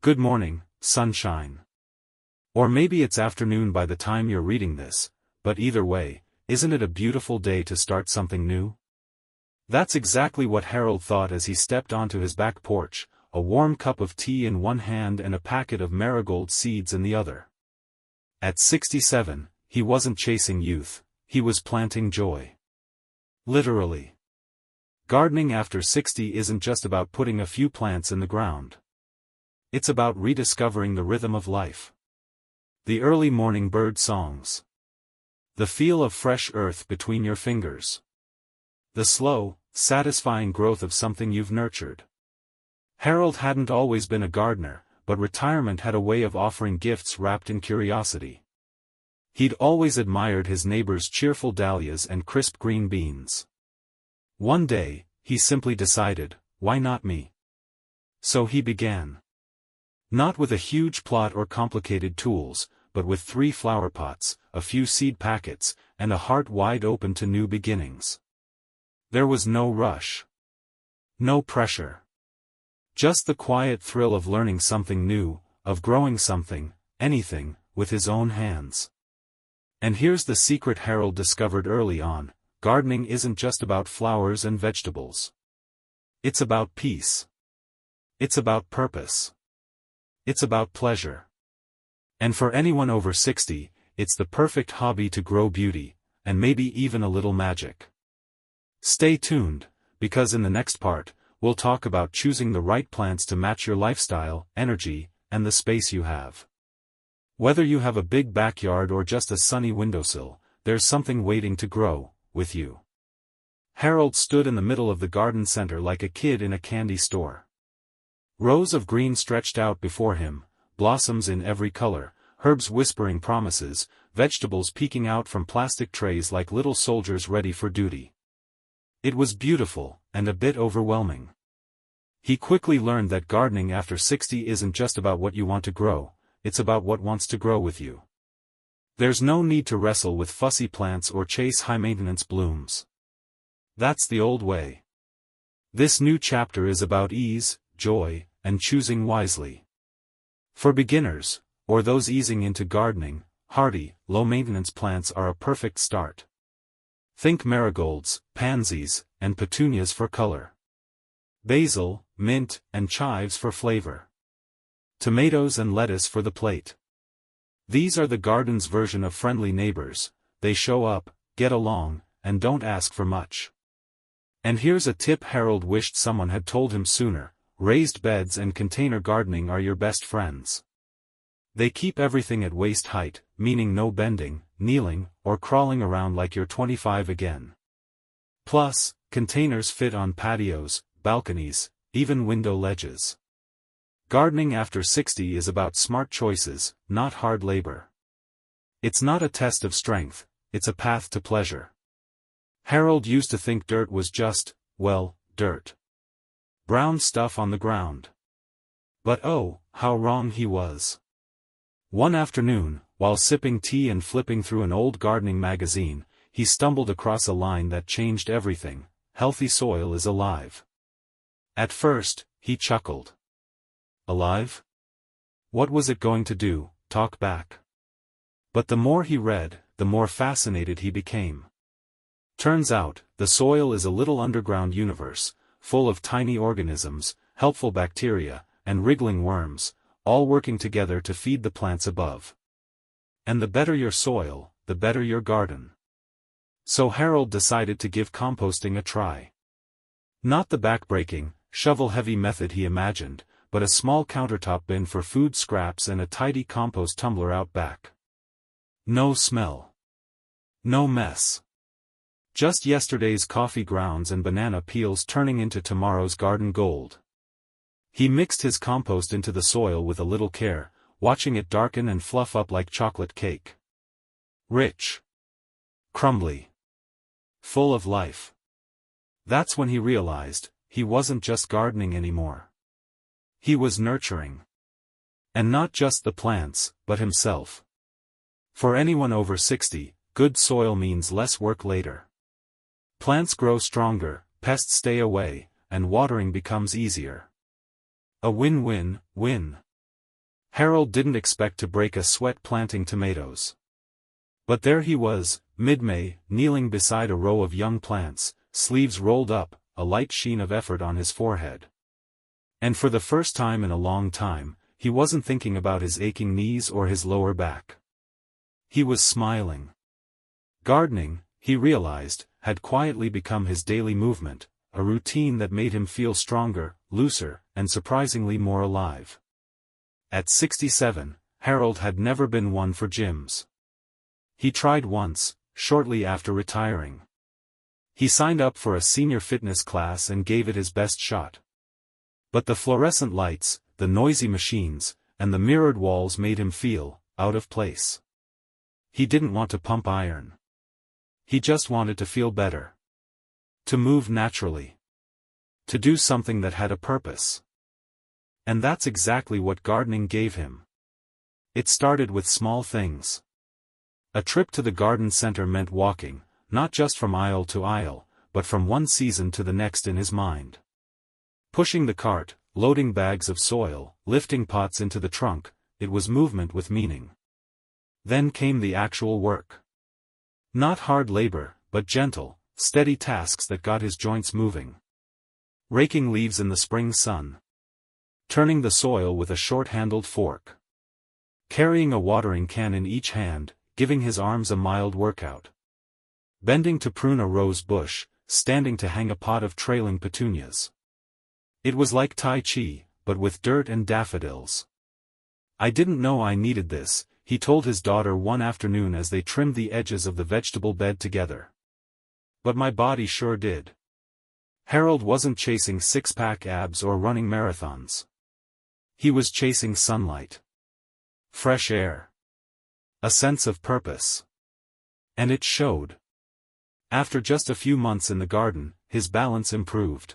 Good morning, sunshine. Or maybe it's afternoon by the time you're reading this, but either way, isn't it a beautiful day to start something new? That's exactly what Harold thought as he stepped onto his back porch, a warm cup of tea in one hand and a packet of marigold seeds in the other. At 67, he wasn't chasing youth, he was planting joy. Literally. Gardening after 60 isn't just about putting a few plants in the ground. It's about rediscovering the rhythm of life. The early morning bird songs. The feel of fresh earth between your fingers. The slow, satisfying growth of something you've nurtured. Harold hadn't always been a gardener, but retirement had a way of offering gifts wrapped in curiosity. He'd always admired his neighbors' cheerful dahlias and crisp green beans. One day, he simply decided, why not me? So he began. Not with a huge plot or complicated tools, but with 3 flower pots, a few seed packets, and a heart wide open to new beginnings. There was no rush. No pressure. Just the quiet thrill of learning something new, of growing something, anything, with his own hands. And here's the secret Harold discovered early on: gardening isn't just about flowers and vegetables. It's about peace. It's about purpose. It's about pleasure. And for anyone over 60, it's the perfect hobby to grow beauty, and maybe even a little magic. Stay tuned, because in the next part, we'll talk about choosing the right plants to match your lifestyle, energy, and the space you have. Whether you have a big backyard or just a sunny windowsill, there's something waiting to grow, with you. Harold stood in the middle of the garden center like a kid in a candy store. Rows of green stretched out before him, blossoms in every color, herbs whispering promises, vegetables peeking out from plastic trays like little soldiers ready for duty. It was beautiful, and a bit overwhelming. He quickly learned that gardening after 60 isn't just about what you want to grow, it's about what wants to grow with you. There's no need to wrestle with fussy plants or chase high-maintenance blooms. That's the old way. This new chapter is about ease, joy, and choosing wisely. For beginners, or those easing into gardening, hardy, low-maintenance plants are a perfect start. Think marigolds, pansies, and petunias for color. Basil, mint, and chives for flavor. Tomatoes and lettuce for the plate. These are the garden's version of friendly neighbors. They show up, get along, and don't ask for much. And here's a tip Harold wished someone had told him sooner: raised beds and container gardening are your best friends. They keep everything at waist height, meaning no bending, kneeling, or crawling around like you're 25 again. Plus, containers fit on patios, balconies, even window ledges. Gardening after 60 is about smart choices, not hard labor. It's not a test of strength, it's a path to pleasure. Harold used to think dirt was just, well, dirt. Brown stuff on the ground. But oh, how wrong he was. One afternoon, while sipping tea and flipping through an old gardening magazine, he stumbled across a line that changed everything: healthy soil is alive. At first, he chuckled. Alive? What was it going to do, talk back? But the more he read, the more fascinated he became. Turns out, the soil is a little underground universe, full of tiny organisms, helpful bacteria, and wriggling worms, all working together to feed the plants above. And the better your soil, the better your garden. So Harold decided to give composting a try. Not the backbreaking, shovel-heavy method he imagined, but a small countertop bin for food scraps and a tidy compost tumbler out back. No smell. No mess. Just yesterday's coffee grounds and banana peels turning into tomorrow's garden gold. He mixed his compost into the soil with a little care, watching it darken and fluff up like chocolate cake. Rich. Crumbly. Full of life. That's when he realized, he wasn't just gardening anymore. He was nurturing. And not just the plants, but himself. For anyone over 60, good soil means less work later. Plants grow stronger, pests stay away, and watering becomes easier. A win-win-win. Harold didn't expect to break a sweat planting tomatoes. But there he was, mid-May, kneeling beside a row of young plants, sleeves rolled up, a light sheen of effort on his forehead. And for the first time in a long time, he wasn't thinking about his aching knees or his lower back. He was smiling. Gardening, he realized, had quietly become his daily movement, a routine that made him feel stronger, looser, and surprisingly more alive. At 67, Harold had never been one for gyms. He tried once, shortly after retiring. He signed up for a senior fitness class and gave it his best shot. But the fluorescent lights, the noisy machines, and the mirrored walls made him feel out of place. He didn't want to pump iron. He just wanted to feel better. To move naturally. To do something that had a purpose. And that's exactly what gardening gave him. It started with small things. A trip to the garden center meant walking, not just from aisle to aisle, but from one season to the next in his mind. Pushing the cart, loading bags of soil, lifting pots into the trunk, it was movement with meaning. Then came the actual work. Not hard labor, but gentle, steady tasks that got his joints moving. Raking leaves in the spring sun. Turning the soil with a short-handled fork. Carrying a watering can in each hand, giving his arms a mild workout. Bending to prune a rose bush, standing to hang a pot of trailing petunias. It was like Tai Chi, but with dirt and daffodils. "I didn't know I needed this," he told his daughter one afternoon as they trimmed the edges of the vegetable bed together. "But my body sure did." Harold wasn't chasing six-pack abs or running marathons. He was chasing sunlight. Fresh air. A sense of purpose. And it showed. After just a few months in the garden, his balance improved.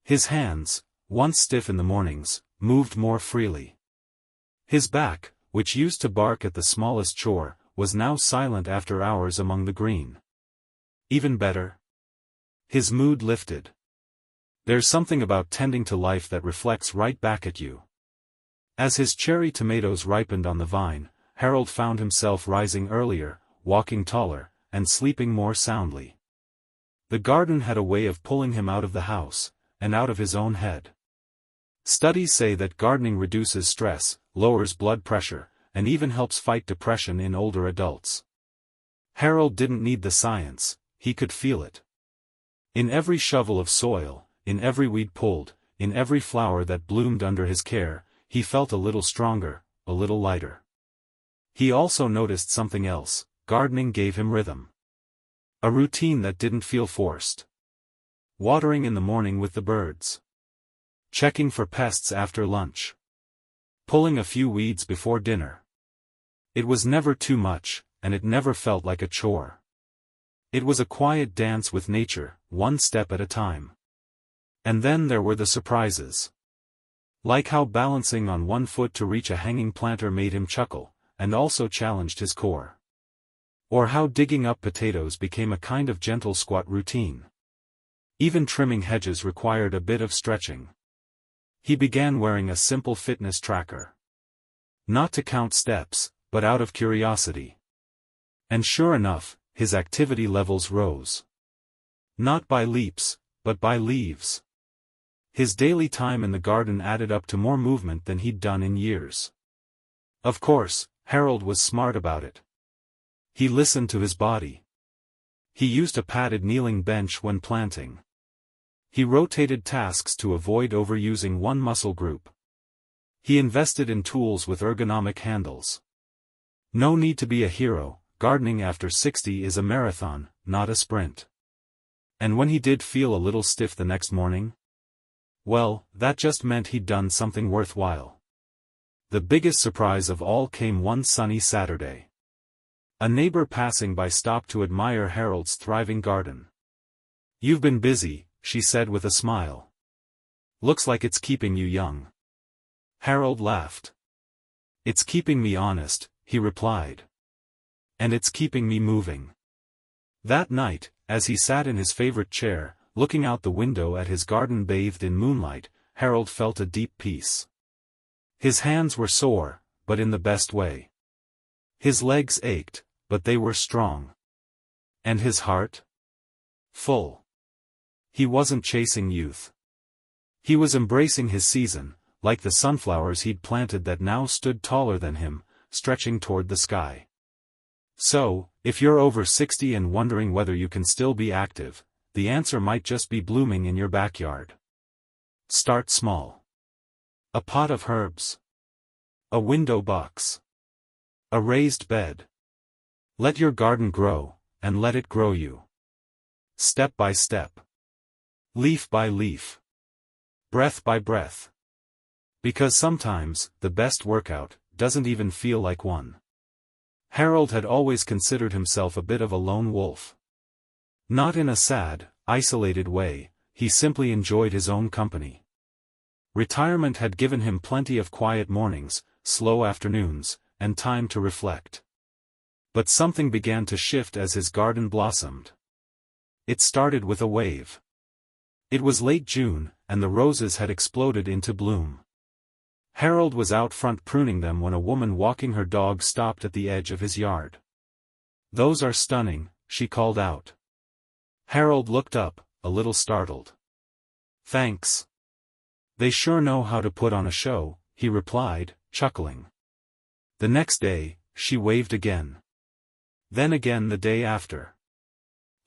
His hands, once stiff in the mornings, moved more freely. His back, which used to bark at the smallest chore, was now silent after hours among the green. Even better. His mood lifted. There's something about tending to life that reflects right back at you. As his cherry tomatoes ripened on the vine, Harold found himself rising earlier, walking taller, and sleeping more soundly. The garden had a way of pulling him out of the house, and out of his own head. Studies say that gardening reduces stress, lowers blood pressure, and even helps fight depression in older adults. Harold didn't need the science, he could feel it. In every shovel of soil, in every weed pulled, in every flower that bloomed under his care, he felt a little stronger, a little lighter. He also noticed something else: gardening gave him rhythm. A routine that didn't feel forced. Watering in the morning with the birds. Checking for pests after lunch. Pulling a few weeds before dinner. It was never too much, and it never felt like a chore. It was a quiet dance with nature, one step at a time. And then there were the surprises. Like how balancing on one foot to reach a hanging planter made him chuckle, and also challenged his core. Or how digging up potatoes became a kind of gentle squat routine. Even trimming hedges required a bit of stretching. He began wearing a simple fitness tracker. Not to count steps, but out of curiosity. And sure enough, his activity levels rose. Not by leaps, but by leaves. His daily time in the garden added up to more movement than he'd done in years. Of course, Harold was smart about it. He listened to his body. He used a padded kneeling bench when planting. He rotated tasks to avoid overusing one muscle group. He invested in tools with ergonomic handles. No need to be a hero, gardening after 60 is a marathon, not a sprint. And when he did feel a little stiff the next morning? Well, that just meant he'd done something worthwhile. The biggest surprise of all came one sunny Saturday. A neighbor passing by stopped to admire Harold's thriving garden. "You've been busy," she said with a smile. "Looks like it's keeping you young." Harold laughed. "It's keeping me honest," he replied. "And it's keeping me moving." That night, as he sat in his favorite chair, looking out the window at his garden bathed in moonlight, Harold felt a deep peace. His hands were sore, but in the best way. His legs ached, but they were strong. And his heart? Full. He wasn't chasing youth. He was embracing his season, like the sunflowers he'd planted that now stood taller than him, stretching toward the sky. So, if you're over 60 and wondering whether you can still be active, the answer might just be blooming in your backyard. Start small. A pot of herbs. A window box. A raised bed. Let your garden grow, and let it grow you. Step by step. Leaf by leaf. Breath by breath. Because sometimes, the best workout doesn't even feel like one. Harold had always considered himself a bit of a lone wolf. Not in a sad, isolated way, he simply enjoyed his own company. Retirement had given him plenty of quiet mornings, slow afternoons, and time to reflect. But something began to shift as his garden blossomed. It started with a wave. It was late June, and the roses had exploded into bloom. Harold was out front pruning them when a woman walking her dog stopped at the edge of his yard. "Those are stunning," she called out. Harold looked up, a little startled. "Thanks. They sure know how to put on a show," he replied, chuckling. The next day, she waved again. Then again the day after.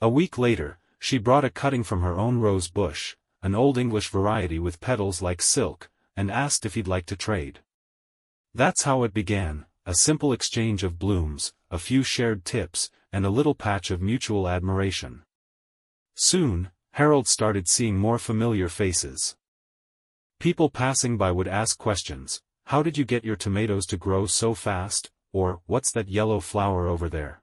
A week later, she brought a cutting from her own rose bush, an old English variety with petals like silk, and asked if he'd like to trade. That's how it began, a simple exchange of blooms, a few shared tips, and a little patch of mutual admiration. Soon, Harold started seeing more familiar faces. People passing by would ask questions: "How did you get your tomatoes to grow so fast?" or "What's that yellow flower over there?"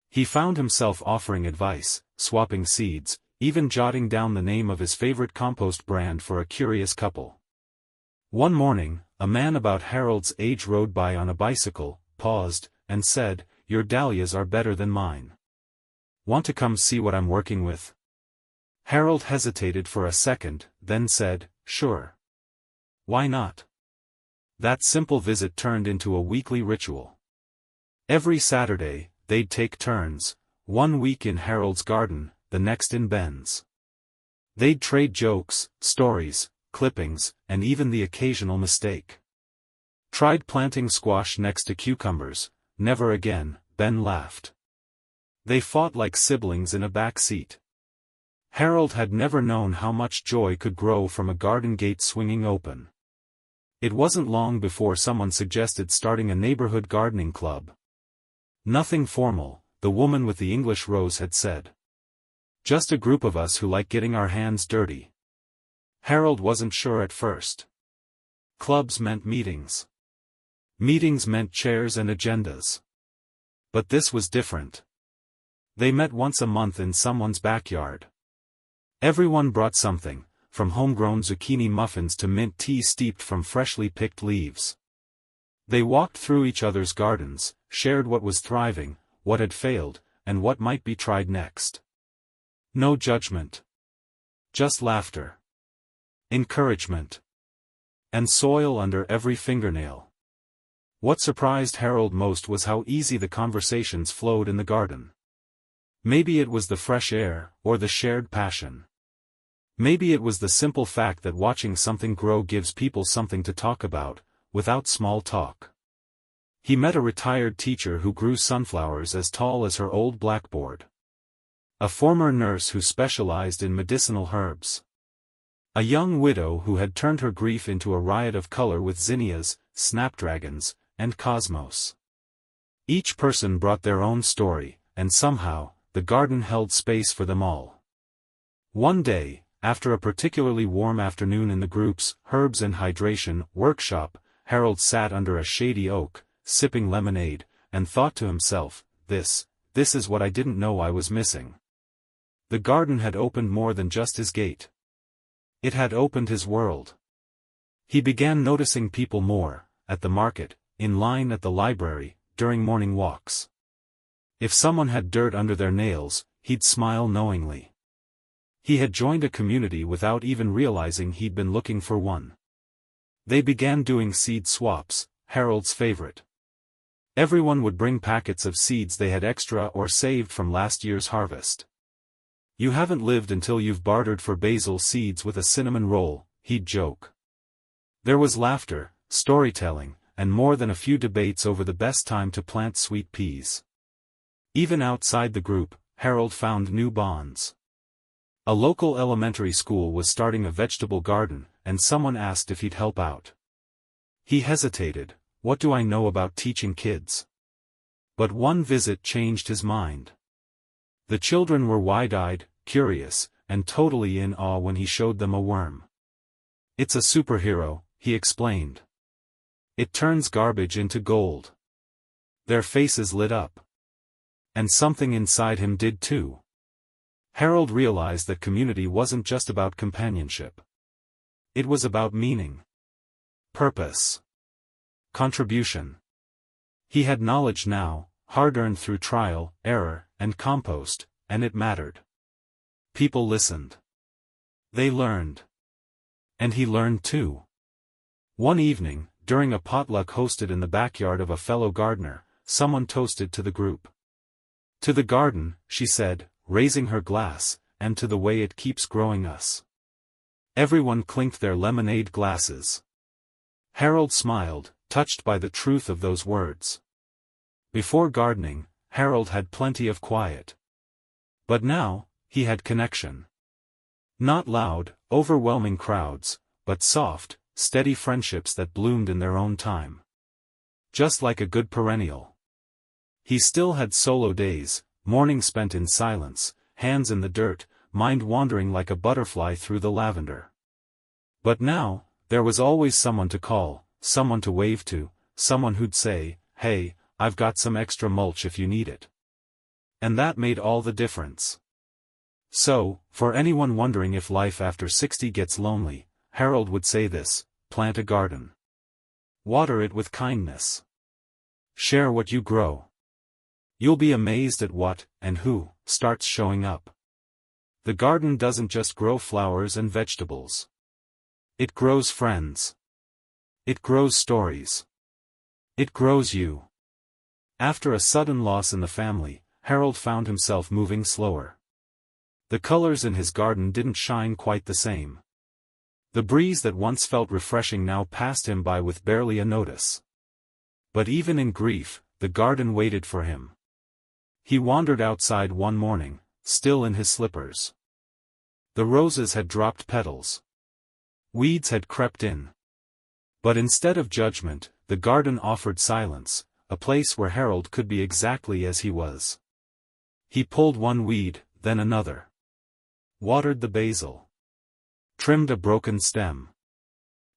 He found himself offering advice, swapping seeds, even jotting down the name of his favorite compost brand for a curious couple. One morning, a man about Harold's age rode by on a bicycle, paused, and said, "Your dahlias are better than mine. Want to come see what I'm working with?" Harold hesitated for a second, then said, "Sure. Why not?" That simple visit turned into a weekly ritual. Every Saturday, they'd take turns, one week in Harold's garden, the next in Ben's. They'd trade jokes, stories, clippings, and even the occasional mistake. "Tried planting squash next to cucumbers, never again," Ben laughed. They fought like siblings in a back seat. Harold had never known how much joy could grow from a garden gate swinging open. It wasn't long before someone suggested starting a neighborhood gardening club. "Nothing formal," the woman with the English rose had said. "Just a group of us who like getting our hands dirty." Harold wasn't sure at first. Clubs meant meetings. Meetings meant chairs and agendas. But this was different. They met once a month in someone's backyard. Everyone brought something, from homegrown zucchini muffins to mint tea steeped from freshly picked leaves. They walked through each other's gardens, shared what was thriving, what had failed, and what might be tried next. No judgment. Just laughter. Encouragement. And soil under every fingernail. What surprised Harold most was how easy the conversations flowed in the garden. Maybe it was the fresh air, or the shared passion. Maybe it was the simple fact that watching something grow gives people something to talk about, without small talk. He met a retired teacher who grew sunflowers as tall as her old blackboard. A former nurse who specialized in medicinal herbs. A young widow who had turned her grief into a riot of color with zinnias, snapdragons, and cosmos. Each person brought their own story, and somehow, the garden held space for them all. One day, after a particularly warm afternoon in the group's Herbs and Hydration workshop, Harold sat under a shady oak, sipping lemonade, and thought to himself, this is what I didn't know I was missing. The garden had opened more than just his gate. It had opened his world. He began noticing people more, at the market, in line at the library, during morning walks. If someone had dirt under their nails, he'd smile knowingly. He had joined a community without even realizing he'd been looking for one. They began doing seed swaps, Harold's favorite. Everyone would bring packets of seeds they had extra or saved from last year's harvest. "You haven't lived until you've bartered for basil seeds with a cinnamon roll," he'd joke. There was laughter, storytelling, and more than a few debates over the best time to plant sweet peas. Even outside the group, Harold found new bonds. A local elementary school was starting a vegetable garden, and someone asked if he'd help out. He hesitated. "What do I know about teaching kids?" But one visit changed his mind. The children were wide-eyed, curious, and totally in awe when he showed them a worm. "It's a superhero," he explained. "It turns garbage into gold." Their faces lit up. And something inside him did too. Harold realized that community wasn't just about companionship. It was about meaning, purpose, contribution. He had knowledge now, hard-earned through trial, error, and compost, and it mattered. People listened. They learned. And he learned too. One evening, during a potluck hosted in the backyard of a fellow gardener, someone toasted to the group. "To the garden," she said, raising her glass, "and to the way it keeps growing us." Everyone clinked their lemonade glasses. Harold smiled, touched by the truth of those words. Before gardening, Harold had plenty of quiet. But now, he had connection. Not loud, overwhelming crowds, but soft, steady friendships that bloomed in their own time. Just like a good perennial. He still had solo days, mornings spent in silence, hands in the dirt, mind wandering like a butterfly through the lavender. But now, there was always someone to call, someone to wave to, someone who'd say, "Hey, I've got some extra mulch if you need it." And that made all the difference. So, for anyone wondering if life after 60 gets lonely, Harold would say this: plant a garden. Water it with kindness. Share what you grow. You'll be amazed at what, and who, starts showing up. The garden doesn't just grow flowers and vegetables. It grows friends. It grows stories. It grows you. After a sudden loss in the family, Harold found himself moving slower. The colors in his garden didn't shine quite the same. The breeze that once felt refreshing now passed him by with barely a notice. But even in grief, the garden waited for him. He wandered outside one morning, still in his slippers. The roses had dropped petals. Weeds had crept in. But instead of judgment, the garden offered silence, a place where Harold could be exactly as he was. He pulled one weed, then another. Watered the basil. Trimmed a broken stem.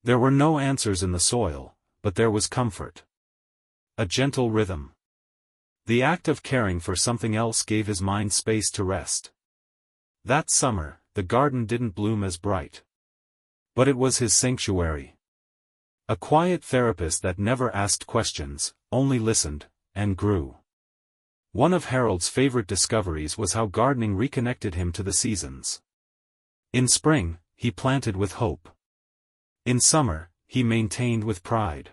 There were no answers in the soil, but there was comfort. A gentle rhythm. The act of caring for something else gave his mind space to rest. That summer, the garden didn't bloom as bright. But it was his sanctuary. A quiet therapist that never asked questions, only listened, and grew. One of Harold's favorite discoveries was how gardening reconnected him to the seasons. In spring, he planted with hope. In summer, he maintained with pride.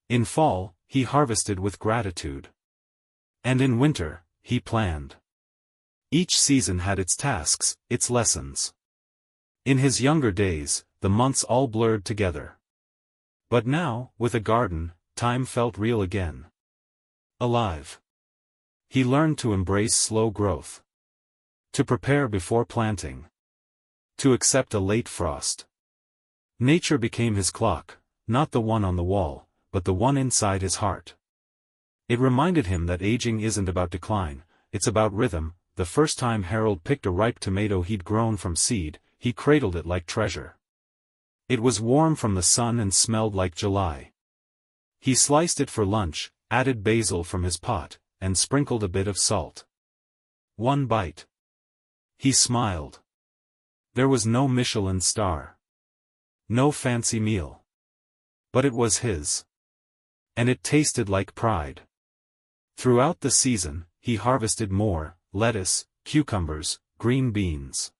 In fall, he harvested with gratitude. And in winter, he planned. Each season had its tasks, its lessons. In his younger days, the months all blurred together. But now, with a garden, time felt real again. Alive. He learned to embrace slow growth. To prepare before planting. To accept a late frost. Nature became his clock, not the one on the wall, but the one inside his heart. It reminded him that aging isn't about decline, it's about rhythm. The first time Harold picked a ripe tomato he'd grown from seed, he cradled it like treasure. It was warm from the sun and smelled like July. He sliced it for lunch, added basil from his pot, and sprinkled a bit of salt. One bite. He smiled. There was no Michelin star. No fancy meal. But it was his. And it tasted like pride. Throughout the season, he harvested more, lettuce, cucumbers, green beans.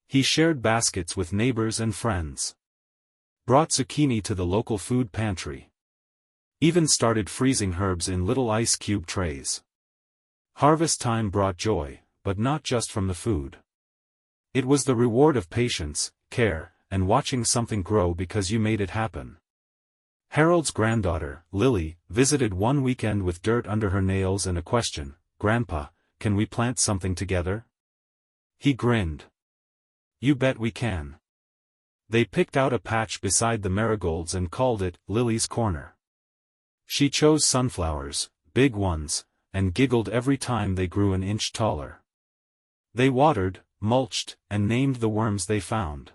He shared baskets with neighbors and friends. Brought zucchini to the local food pantry. Even started freezing herbs in little ice cube trays. Harvest time brought joy, but not just from the food. It was the reward of patience, care, and watching something grow because you made it happen. Harold's granddaughter, Lily, visited one weekend with dirt under her nails and a question, "Grandpa, can we plant something together?" He grinned. "You bet we can." They picked out a patch beside the marigolds and called it Lily's Corner. She chose sunflowers, big ones, and giggled every time they grew an inch taller. They watered, mulched, and named the worms they found.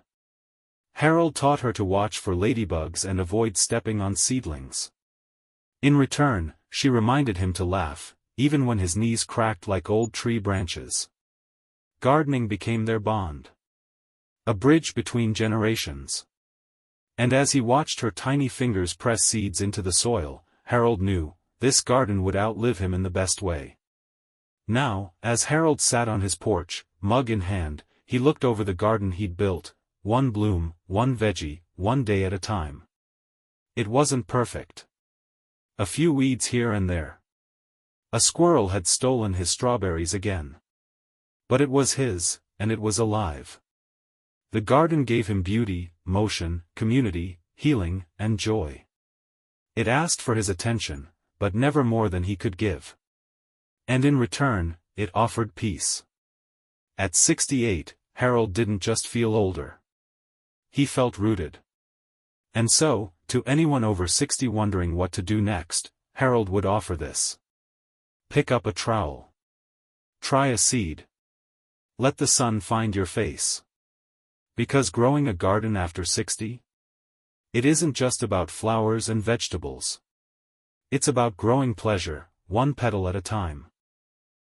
Harold taught her to watch for ladybugs and avoid stepping on seedlings. In return, she reminded him to laugh, even when his knees cracked like old tree branches. Gardening became their bond. A bridge between generations. And as he watched her tiny fingers press seeds into the soil, Harold knew, this garden would outlive him in the best way. Now, as Harold sat on his porch, mug in hand, he looked over the garden he'd built, one bloom, one veggie, one day at a time. It wasn't perfect. A few weeds here and there. A squirrel had stolen his strawberries again. But it was his, and it was alive. The garden gave him beauty, motion, community, healing, and joy. It asked for his attention, but never more than he could give. And in return, it offered peace. At 68, Harold didn't just feel older. He felt rooted. And so, to anyone over 60 wondering what to do next, Harold would offer this. Pick up a trowel. Try a seed. Let the sun find your face. Because growing a garden after 60? It isn't just about flowers and vegetables. It's about growing pleasure, one petal at a time.